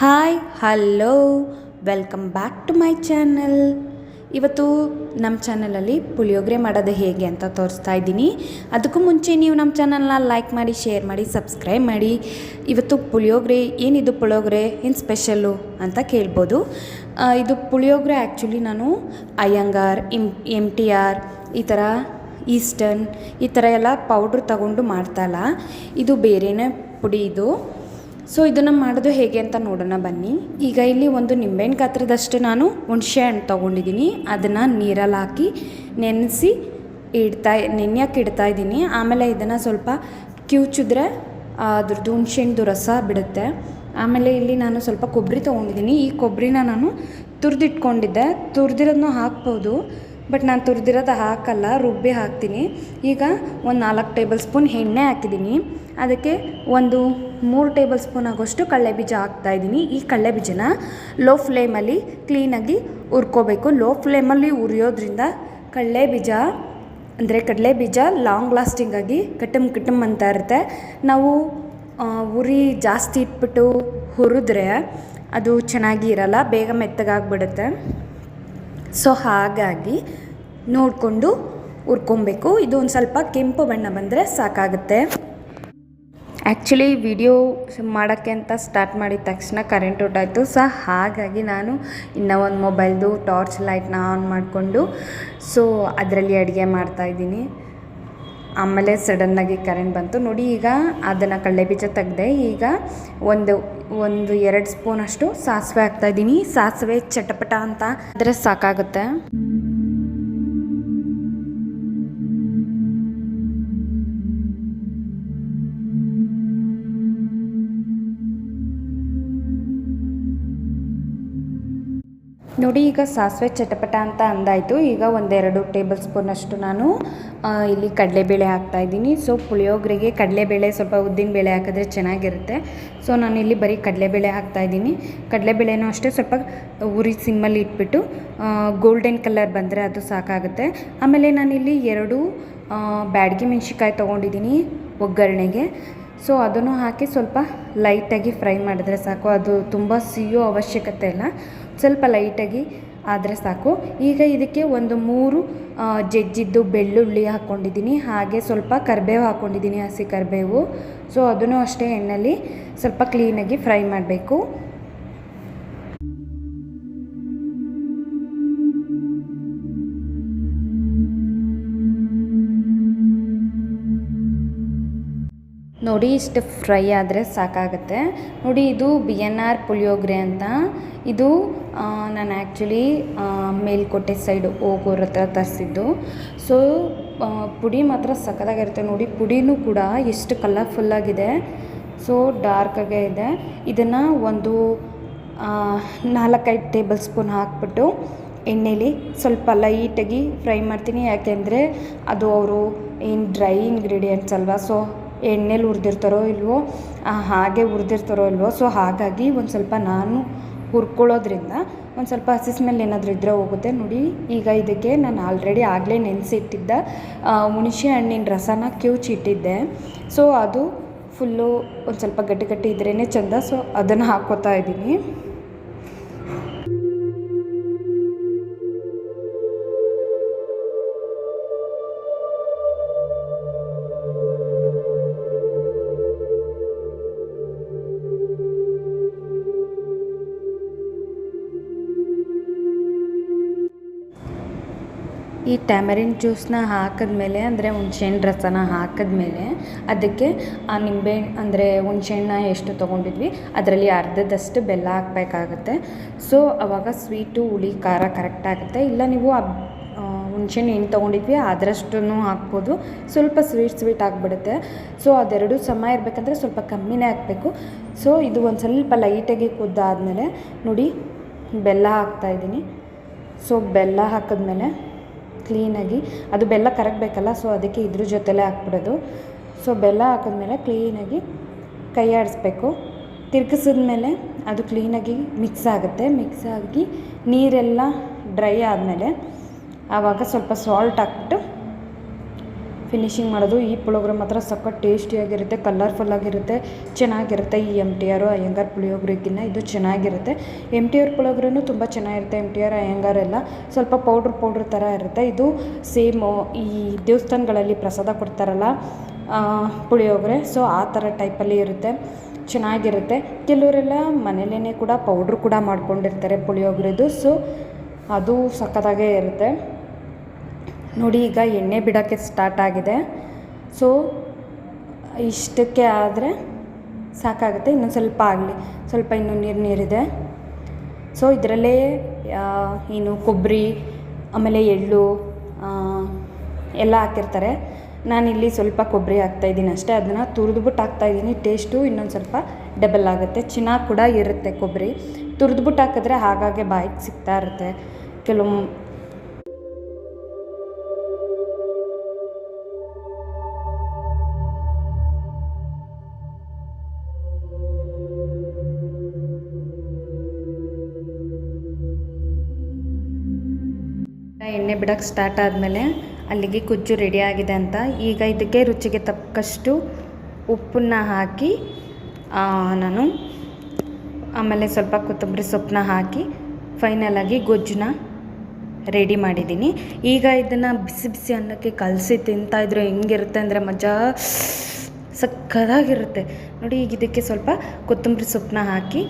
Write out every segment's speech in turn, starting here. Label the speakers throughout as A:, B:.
A: Hi hello welcome back to my channel. ಇವತ್ತು ನಮ್ಮ ಚಾನಲಲ್ಲಿ ಪುಳಿಯೋಗರೆ ಮಾಡೋದು ಹೇಗೆ ಅಂತ ತೋರಿಸ್ತಾ ಇದ್ದೀನಿ. ಅದಕ್ಕೂ ಮುಂಚೆ ನೀವು ನಮ್ಮ ಚಾನಲ್ನ ಲೈಕ್ ಮಾಡಿ, ಶೇರ್ ಮಾಡಿ, ಸಬ್ಸ್ಕ್ರೈಬ್ ಮಾಡಿ. ಇವತ್ತು ಪುಳಿಯೋಗರೆ ಏನಿದು, ಪುಳಿಯೋಗರೆ ಏನು ಸ್ಪೆಷಲ್ಲು ಅಂತ ಕೇಳ್ಬೋದು. ಇದು ಪುಳಿಯೋಗರೆ ಆ್ಯಕ್ಚುಲಿ ನಾನು ಅಯ್ಯಂಗಾರ್, MTR ಈ ಥರ ಈಸ್ಟರ್ನ್ ಈ ಥರ ಎಲ್ಲ ಪೌಡ್ರ್ ತಗೊಂಡು ಮಾಡ್ತಾಯಿಲ್ಲ, ಇದು ಬೇರೆಯೇ ಪುಡಿ ಇದು. ಸೊ ಇದನ್ನು ಮಾಡೋದು ಹೇಗೆ ಅಂತ ನೋಡೋಣ ಬನ್ನಿ. ಈಗ ಇಲ್ಲಿ ಒಂದು ನಿಂಬೆಹಣ್ಣು ಗಾತ್ರದಷ್ಟು ನಾನು ಹುಣಸೆ ಹಣ್ಣು ತೊಗೊಂಡಿದ್ದೀನಿ. ಅದನ್ನು ನೀರಲ್ಲಿ ಹಾಕಿ ನೆನೆಸಿ ನೆನೆಯೋಕ್ಕೆ ಇಡ್ತಾ ಇದ್ದೀನಿ. ಆಮೇಲೆ ಇದನ್ನು ಸ್ವಲ್ಪ ಕಿವುಚಿದ್ರೆ ಅದ್ರದ್ದು ಹುಣಸೆ ಹಣ್ಣು ರಸ ಬಿಡುತ್ತೆ. ಆಮೇಲೆ ಇಲ್ಲಿ ನಾನು ಸ್ವಲ್ಪ ಕೊಬ್ಬರಿ ತೊಗೊಂಡಿದ್ದೀನಿ. ಈ ಕೊಬ್ಬರಿನ ನಾನು ತುರಿದಿಟ್ಕೊಂಡಿದ್ದೆ. ತುರಿದಿರೋದನ್ನು ಹಾಕ್ಬೋದು, ಬಟ್ ನಾನು ತುರಿದಿರೋದು ಹಾಕಲ್ಲ, ರುಬ್ಬಿ ಹಾಕ್ತೀನಿ. ಈಗ ಒಂದು 4 ಟೇಬಲ್ ಸ್ಪೂನ್ ಎಣ್ಣೆ ಹಾಕಿದ್ದೀನಿ. ಅದಕ್ಕೆ ಒಂದು 3 ಟೇಬಲ್ ಸ್ಪೂನ್ ಆಗೋಷ್ಟು ಕಡಲೆಬೀಜ ಹಾಕ್ತಾಯಿದ್ದೀನಿ. ಈ ಕಡಲೆಬೀಜನ ಲೋ ಫ್ಲೇಮಲ್ಲಿ ಕ್ಲೀನಾಗಿ ಹುರ್ಕೋಬೇಕು. ಲೋ ಫ್ಲೇಮಲ್ಲಿ ಹುರಿಯೋದ್ರಿಂದ ಕಡಲೆಬೀಜ ಲಾಂಗ್ ಲಾಸ್ಟಿಂಗಾಗಿ ಕಟಮ್ ಅಂತ ಇರುತ್ತೆ. ನಾವು ಉರಿ ಜಾಸ್ತಿ ಇಟ್ಬಿಟ್ಟು ಹುರಿದ್ರೆ ಅದು ಚೆನ್ನಾಗಿ ಇರಲ್ಲ, ಬೇಗ ಮೆತ್ತಗಾಗ್ಬಿಡುತ್ತೆ. ಸೊ ಹಾಗಾಗಿ ನೋಡಿಕೊಂಡು ಹುರ್ಕೊಬೇಕು. ಇದು ಒಂದು ಸ್ವಲ್ಪ ಕೆಂಪು ಬಣ್ಣ ಬಂದರೆ ಸಾಕಾಗುತ್ತೆ. ಆ್ಯಕ್ಚುಲಿ ವಿಡಿಯೋ ಮಾಡೋಕ್ಕೆ ಅಂತ ಸ್ಟಾರ್ಟ್ ಮಾಡಿದ ತಕ್ಷಣ ಕರೆಂಟ್ ಹೊರ್ಟೋಯ್ತು. ಸೊ ಹಾಗಾಗಿ ನಾನು ಇನ್ನೂ ಒಂದು ಮೊಬೈಲ್ದು ಟಾರ್ಚ್ ಲೈಟ್ನ ಆನ್ ಮಾಡಿಕೊಂಡು ಅದರಲ್ಲಿ ಅಡುಗೆ ಮಾಡ್ತಾಯಿದ್ದೀನಿ. ಆಮೇಲೆ ಸಡನ್ನಾಗಿ ಕರೆಂಟ್ ಬಂತು ನೋಡಿ. ಈಗ ಅದನ್ನು ಕಡಲೆಬೀಜ ತೆಗೆದೆ. ಈಗ ಒಂದು 2 ಸ್ಪೂನಷ್ಟು ಸಾಸಿವೆ ಹಾಕ್ತಾಯಿದ್ದೀನಿ. ಸಾಸಿವೆ ಚಟಪಟ ಅಂತ ಆದರೆ ಸಾಕಾಗುತ್ತೆ. ನೋಡಿ, ಈಗ ಸಾಸಿವೆ ಚಟಪಟ ಅಂತ ಅಂದಾಯಿತು. ಈಗ 1-2 ಟೇಬಲ್ ಸ್ಪೂನಷ್ಟು ನಾನು ಇಲ್ಲಿ ಕಡಲೆಬೇಳೆ ಹಾಕ್ತಾಯಿದ್ದೀನಿ. ಸೊ ಪುಳಿಯೋಗರೆಗೆ ಕಡಲೆಬೇಳೆ, ಸ್ವಲ್ಪ ಉದ್ದಿನಬೇಳೆ ಹಾಕಿದ್ರೆ ಚೆನ್ನಾಗಿರುತ್ತೆ. ಸೊ ನಾನಿಲ್ಲಿ ಬರೀ ಕಡಲೆಬೇಳೆ ಹಾಕ್ತಾಯಿದ್ದೀನಿ. ಕಡಲೆಬೇಳೆನೂ ಅಷ್ಟೇ ಸ್ವಲ್ಪ ಉರಿ ಸಿಮ್ಮಲ್ಲಿ ಇಟ್ಬಿಟ್ಟು ಗೋಲ್ಡನ್ ಕಲರ್ ಬಂದರೆ ಅದು ಸಾಕಾಗುತ್ತೆ. ಆಮೇಲೆ ನಾನಿಲ್ಲಿ 2 ಬ್ಯಾಡಗಿ ಮೆಣಸಿನ್ಕಾಯಿ ತೊಗೊಂಡಿದ್ದೀನಿ ಒಗ್ಗರಣೆಗೆ. ಸೊ ಅದನ್ನು ಹಾಕಿ ಸ್ವಲ್ಪ ಲೈಟಾಗಿ ಫ್ರೈ ಮಾಡಿದ್ರೆ ಸಾಕು. ಅದು ತುಂಬ ಸಿಹಿಯೋ ಅವಶ್ಯಕತೆ ಇಲ್ಲ, ಸ್ವಲ್ಪ ಲೈಟಾಗಿ ಆದರೆ ಸಾಕು. ಈಗ ಇದಕ್ಕೆ ಒಂದು 3 ಜಜ್ಜಿದ್ದು ಬೆಳ್ಳುಳ್ಳಿ ಹಾಕ್ಕೊಂಡಿದ್ದೀನಿ. ಹಾಗೆ ಸ್ವಲ್ಪ ಕರಿಬೇವು ಹಾಕ್ಕೊಂಡಿದ್ದೀನಿ, ಹಸಿ ಕರಿಬೇವು. ಸೊ ಅದನ್ನು ಅಷ್ಟೇ ಎಣ್ಣೆಯಲ್ಲಿ ಸ್ವಲ್ಪ ಕ್ಲೀನಾಗಿ ಫ್ರೈ ಮಾಡಬೇಕು. ನೋಡಿ, ಇಷ್ಟು ಫ್ರೈ ಆದರೆ ಸಾಕಾಗುತ್ತೆ. ನೋಡಿ, ಇದು BNR ಪುಳಿಯೋಗರೆ ಅಂತ. ಇದು ನಾನು ಆ್ಯಕ್ಚುಲಿ ಮೇಲ್ಕೋಟೆ ಸೈಡ್ ಹೋಗೋರ ಹತ್ರ ತರಿಸಿದ್ದು. ಸೊ ಪುಡಿ ಮಾತ್ರ ಸಖತ್ತಾಗಿರುತ್ತೆ. ನೋಡಿ, ಪುಡಿನೂ ಕೂಡ ಎಷ್ಟು ಕಲರ್ಫುಲ್ಲಾಗಿದೆ, ಸೊ ಡಾರ್ಕಾಗೇ ಇದೆ. ಇದನ್ನು ಒಂದು 4-5 ಟೇಬಲ್ ಸ್ಪೂನ್ ಹಾಕ್ಬಿಟ್ಟು ಎಣ್ಣೆಲಿ ಸ್ವಲ್ಪ ಲೈಟಾಗಿ ಫ್ರೈ ಮಾಡ್ತೀನಿ. ಯಾಕೆಂದರೆ ಅದು ಅವರು ಏನು ಡ್ರೈ ಇಂಗ್ರೀಡಿಯೆಂಟ್ಸ್ ಅಲ್ವಾ, ಸೊ ಎಣ್ಣೆಲಿ ಹುರಿದಿರ್ತಾರೋ ಇಲ್ವೋ, ಹಾಗೆ ಹುರಿದಿರ್ತಾರೋ ಇಲ್ವೋ. ಸೊ ಹಾಗಾಗಿ ಒಂದು ಸ್ವಲ್ಪ ನಾನು ಹುರ್ಕೊಳ್ಳೋದ್ರಿಂದ ಒಂದು ಸ್ವಲ್ಪ ಹಸಿ ಸ್ಮೆಲ್ ಏನಾದರೂ ಇದ್ದರೆ ಹೋಗುತ್ತೆ. ನೋಡಿ, ಈಗ ಇದಕ್ಕೆ ನಾನು ಆಗಲೇ ನೆನೆಸಿಟ್ಟಿದ್ದ ಹುಣಸೆ ಹಣ್ಣಿನ ರಸನ ಕಿವುಚಿಟ್ಟಿದ್ದೆ. ಸೊ ಅದು ಫುಲ್ಲು ಒಂದು ಸ್ವಲ್ಪ ಗಟ್ಟಿ ಇದ್ರೇ ಚೆಂದ. ಸೊ ಅದನ್ನು ಹಾಕ್ಕೋತಾ ಇದ್ದೀನಿ. ಈ ಟ್ಯಾಮರಿನ್ ಜ್ಯೂಸನ್ನ ಹಾಕಿದ್ಮೇಲೆ, ಅಂದರೆ ಹುಣಸೆಹಣ್ಣು ರಸನ ಹಾಕಿದ್ಮೇಲೆ, ಅದಕ್ಕೆ ಆ ನಿಂಬೆಹಣ್ಣು ಅಂದರೆ ಹುಣಸೆಹಣ್ಣ ಎಷ್ಟು ತೊಗೊಂಡಿದ್ವಿ ಅದರಲ್ಲಿ ಅರ್ಧದಷ್ಟು ಬೆಲ್ಲ ಹಾಕಬೇಕಾಗತ್ತೆ. ಸೊ ಆವಾಗ ಸ್ವೀಟು, ಹುಳಿ, ಖಾರ ಕರೆಕ್ಟ್ ಆಗುತ್ತೆ. ಇಲ್ಲ ನೀವು ಹುಣಸೆಹಣ್ಣು ಏನು ತೊಗೊಂಡಿದ್ವಿ ಅದರಷ್ಟು ಹಾಕ್ಬೋದು, ಸ್ವಲ್ಪ ಸ್ವೀಟ್ ಆಗಿಬಿಡುತ್ತೆ. ಸೊ ಅದೆರಡು ಸಮ ಇರಬೇಕಂದ್ರೆ ಸ್ವಲ್ಪ ಕಮ್ಮಿನೇ ಹಾಕಬೇಕು. ಸೊ ಇದು ಒಂದು ಸ್ವಲ್ಪ ಲೈಟಾಗಿ ಕುದ್ದಾದಮೇಲೆ ನೋಡಿ ಬೆಲ್ಲ ಹಾಕ್ತಾಯಿದ್ದೀನಿ. ಸೊ ಬೆಲ್ಲ ಹಾಕಿದ್ಮೇಲೆ ಕ್ಲೀನಾಗಿ ಅದು ಬೆಲ್ಲ ಕರಗಬೇಕಲ್ಲ, ಸೊ ಅದಕ್ಕೆ ಇದ್ರ ಜೊತೆಲೇ ಹಾಕ್ಬಿಡೋದು. ಸೊ ಬೆಲ್ಲ ಹಾಕಿದ್ಮೇಲೆ ಕ್ಲೀನಾಗಿ ಕೈ ಆಡಿಸ್ಬೇಕು. ತಿರ್ಗಿಸಿದ್ಮೇಲೆ ಅದು ಕ್ಲೀನಾಗಿ ಮಿಕ್ಸ್ ಆಗುತ್ತೆ. ಮಿಕ್ಸ್ ಆಗಿ ನೀರೆಲ್ಲ ಡ್ರೈ ಆದಮೇಲೆ ಆವಾಗ ಸ್ವಲ್ಪ ಸಾಲ್ಟ್ ಹಾಕ್ಬಿಟ್ಟು ಫಿನಿಶಿಂಗ್ ಮಾಡೋದು. ಈ ಪುಳಿಯೋಗರೆ ಮಾತ್ರ ಸಖತ್ ಟೇಸ್ಟಿಯಾಗಿರುತ್ತೆ, ಕಲರ್ಫುಲ್ಲಾಗಿರುತ್ತೆ, ಚೆನ್ನಾಗಿರುತ್ತೆ. ಈ MTR ಅಯ್ಯಂಗಾರ್ ಪುಳಿಯೋಗರೆಗಿನ್ನ ಇದು ಚೆನ್ನಾಗಿರುತ್ತೆ. MTR ಪುಳಿಯೋಗರೆನೂ ತುಂಬ ಚೆನ್ನಾಗಿರುತ್ತೆ. MTR ಅಯ್ಯಂಗಾರ್ ಎಲ್ಲ ಸ್ವಲ್ಪ ಪೌಡ್ರ್ ಥರ ಇರುತ್ತೆ. ಇದು ಸೇಮು ಈ ದೇವಸ್ಥಾನಗಳಲ್ಲಿ ಪ್ರಸಾದ ಕೊಡ್ತಾರಲ್ಲ ಪುಳಿಯೋಗರೆ, ಸೊ ಆ ಥರ ಟೈಪಲ್ಲಿ ಇರುತ್ತೆ, ಚೆನ್ನಾಗಿರುತ್ತೆ. ಕೆಲವರೆಲ್ಲ ಮನೇಲೇ ಕೂಡ ಪೌಡ್ರ್ ಕೂಡ ಮಾಡ್ಕೊಂಡಿರ್ತಾರೆ ಪುಳಿಯೋಗರೆದು, ಸೊ ಅದು ಸಖತ್ತಾಗೇ ಇರುತ್ತೆ ನೋಡಿ. ಈಗ ಎಣ್ಣೆ ಬಿಡೋಕ್ಕೆ ಸ್ಟಾರ್ಟ್ ಆಗಿದೆ. ಸೊ ಇಷ್ಟಕ್ಕೆ ಆದರೆ ಸಾಕಾಗುತ್ತೆ, ಇನ್ನೊಂದು ಸ್ವಲ್ಪ ಆಗಲಿ, ಸ್ವಲ್ಪ ಇನ್ನೂ ನೀರಿದೆ. ಸೊ ಇದರಲ್ಲೇ ಏನು ಕೊಬ್ಬರಿ ಆಮೇಲೆ ಎಳ್ಳು ಎಲ್ಲ ಹಾಕಿರ್ತಾರೆ. ನಾನಿಲ್ಲಿ ಸ್ವಲ್ಪ ಕೊಬ್ಬರಿ ಹಾಕ್ತಾಯಿದ್ದೀನಿ ಅಷ್ಟೇ, ಅದನ್ನು ತುರಿದ್ಬಿಟ್ಟು ಹಾಕ್ತಾಯಿದ್ದೀನಿ. ಟೇಸ್ಟು ಇನ್ನೊಂದು ಸ್ವಲ್ಪ ಡಬಲ್ ಆಗುತ್ತೆ, ಚೆನ್ನಾಗಿ ಕೂಡ ಇರುತ್ತೆ. ಕೊಬ್ಬರಿ ತುರಿದ್ಬಿಟ್ಟು ಹಾಕಿದ್ರೆ ಹಾಗಾಗಿ ಬಾಯಿಗೆ ಸಿಗ್ತಾ ಇರುತ್ತೆ. ಕೆಲವು ಎಣ್ಣೆ ಬಿಡೋಕ್ಕೆ ಸ್ಟಾರ್ಟ್ ಆದಮೇಲೆ ಅಲ್ಲಿಗೆ ಗೊಜ್ಜು ರೆಡಿ ಆಗಿದೆ ಅಂತ. ಈಗ ಇದಕ್ಕೆ ರುಚಿಗೆ ತಕ್ಕಷ್ಟು ಉಪ್ಪನ್ನು ಹಾಕಿ ನಾನು ಆಮೇಲೆ ಸ್ವಲ್ಪ ಕೊತ್ತಂಬರಿ ಸೊಪ್ಪನ್ನ ಹಾಕಿ ಫೈನಲಾಗಿ ಗೊಜ್ಜನ್ನ ರೆಡಿ ಮಾಡಿದ್ದೀನಿ. ಈಗ ಇದನ್ನು ಬಿಸಿ ಬಿಸಿ ಅನ್ನಕ್ಕೆ ಕಲಸಿ ತಿಂತಾಯಿದ್ರೆ ಹೆಂಗಿರುತ್ತೆ ಅಂದರೆ ಮಜಾ ಸಕ್ಕತ್ತಾಗಿರುತ್ತೆ ನೋಡಿ. ಈಗ ಇದಕ್ಕೆ ಸ್ವಲ್ಪ ಕೊತ್ತಂಬರಿ ಸೊಪ್ಪನ್ನ ಹಾಕಿ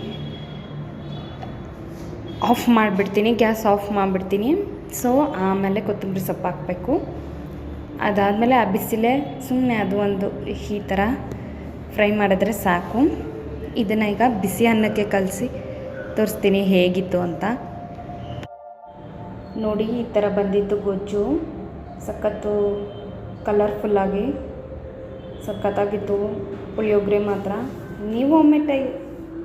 A: ಆಫ್ ಮಾಡಿಬಿಡ್ತೀನಿ, ಗ್ಯಾಸ್ ಆಫ್ ಮಾಡಿಬಿಡ್ತೀನಿ. ಸೊ ಆಮೇಲೆ ಕೊತ್ತಂಬರಿ ಸೊಪ್ಪು ಹಾಕಬೇಕು. ಅದಾದಮೇಲೆ ಆ ಬಿಸಿಲೇ ಸುಮ್ಮನೆ ಅದು ಒಂದು ಈ ಥರ ಫ್ರೈ ಮಾಡಿದ್ರೆ ಸಾಕು. ಇದನ್ನು ಈಗ ಬಿಸಿ ಅನ್ನಕ್ಕೆ ಕಲಸಿ ತೋರಿಸ್ತೀನಿ ಹೇಗಿತ್ತು ಅಂತ ನೋಡಿ. ಈ ಥರ ಬಂದಿತ್ತು ಗೊಜ್ಜು, ಸಖತ್ತು ಕಲರ್ಫುಲ್ಲಾಗಿ ಸಖತ್ತಾಗಿತ್ತು ಪುಳಿಯೋಗರೆ ಮಾತ್ರ. ನೀವು ಒಮ್ಮೆ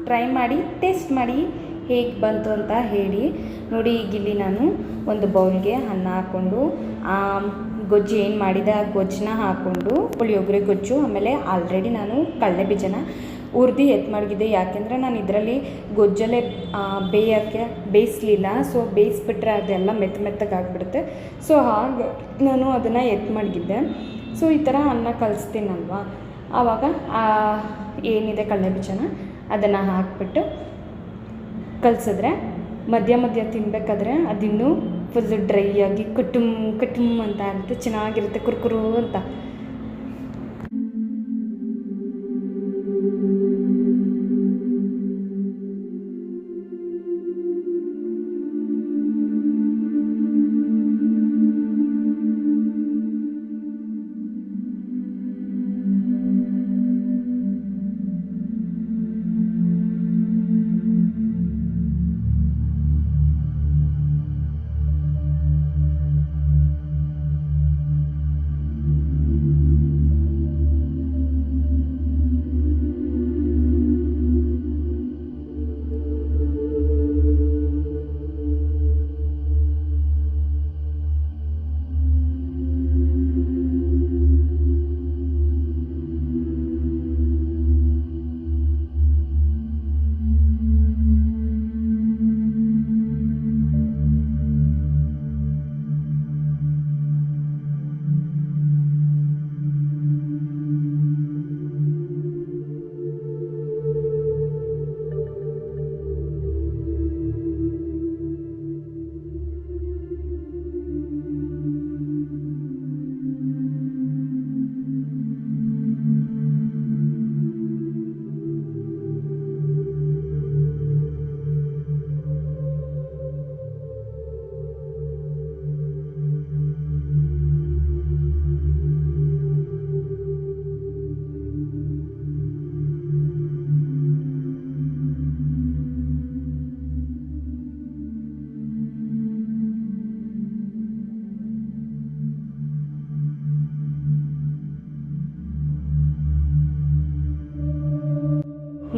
A: ಟ್ರೈ ಮಾಡಿ, ಟೇಸ್ಟ್ ಮಾಡಿ ಹೇಗೆ ಬಂತು ಅಂತ ಹೇಳಿ ನೋಡಿ. ಈಗಿಲ್ಲಿ ನಾನು ಒಂದು ಬೌಲ್ಗೆ ಅನ್ನ ಹಾಕ್ಕೊಂಡು ಗೊಜ್ಜು ಏನು ಮಾಡಿದೆ ಆ ಗೊಜ್ಜನ್ನ ಹಾಕ್ಕೊಂಡು ಪುಳಿಯೋಗರೆ ಗೊಜ್ಜು, ಆಮೇಲೆ ಆಲ್ರೆಡಿ ನಾನು ಕಡಲೆ ಬೀಜನ ಹುರಿದು ಮಡಗಿದೆ. ಯಾಕೆಂದರೆ ನಾನು ಇದರಲ್ಲಿ ಗೊಜ್ಜಲ್ಲೇ ಬೇಯಿಸಲಿಲ್ಲ. ಸೊ ಬೇಯಿಸ್ಬಿಟ್ರೆ ಅದೆಲ್ಲ ಮೆತ್ತಗಾಗ್ಬಿಡುತ್ತೆ. ಸೊ ಹಾಗೆ ನಾನು ಅದನ್ನು ಮಡಗಿದ್ದೆ. ಸೊ ಈ ಥರ ಅನ್ನ ಕಲಿಸ್ತೀನಲ್ವ, ಆವಾಗ ಏನಿದೆ ಕಡಲೆ ಬೀಜನ ಅದನ್ನು ಹಾಕಿಬಿಟ್ಟು ಕಲಿಸಿದ್ರೆ ಮಧ್ಯ ತಿನ್ನಬೇಕಾದ್ರೆ ಅದಿನ್ನೂ ಫುಲ್ ಡ್ರೈ ಆಗಿ ಕಟುಮ್ ಅಂತ ಇರುತ್ತೆ, ಚೆನ್ನಾಗಿರುತ್ತೆ, ಕುರುಕುರು ಅಂತ.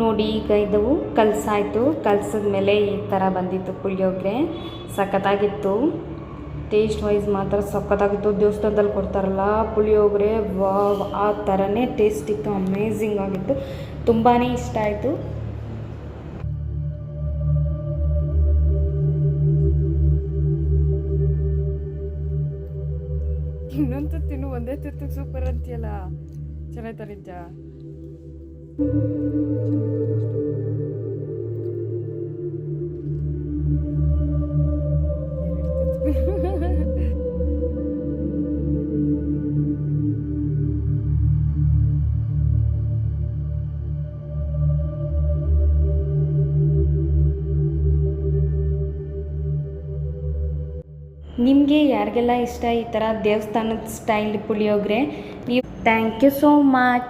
A: ನೋಡಿ ಈಗ ಇದು ಕಲಸಾಯಿತು. ಕಲಸಿದ್ಮೇಲೆ ಈ ಥರ ಬಂದಿತ್ತು ಪುಳಿಯೋಗರೆ, ಸಖತ್ತಾಗಿತ್ತು. ಟೇಸ್ಟ್ ವೈಸ್ ಮಾತ್ರ ಸಖತ್ತಾಗಿತ್ತು. ದೇವಸ್ಥಾನದಲ್ಲಿ ಕೊಡ್ತಾರಲ್ಲ ಪುಳಿಯೋಗರೆ, ವಾವ್, ಆ ಥರನೇ ಟೇಸ್ಟ್ ಇತ್ತು, ಅಮೇಝಿಂಗ್ ಆಗಿತ್ತು, ತುಂಬಾ ಇಷ್ಟ ಆಯಿತು. ಇನ್ನೊಂದು
B: ಅಂತ ತಿನ್ನು, ಒಂದೇ ತುತ್ತು ಸೂಪರ್ ಅಂತೀಯಲ್ಲ. ಚೆನ್ನಾಯ್ತಾ ನಿಜ?
A: ನಿಮಗೆ ಯಾರಿಗೆಲ್ಲ ಇಷ್ಟ ಈ ಥರ ದೇವಸ್ಥಾನದ ಸ್ಟೈಲ್ ಪುಳಿಯೋಗರೆ, ನೀವು ಥ್ಯಾಂಕ್ ಯು ಸೋ ಮಚ್.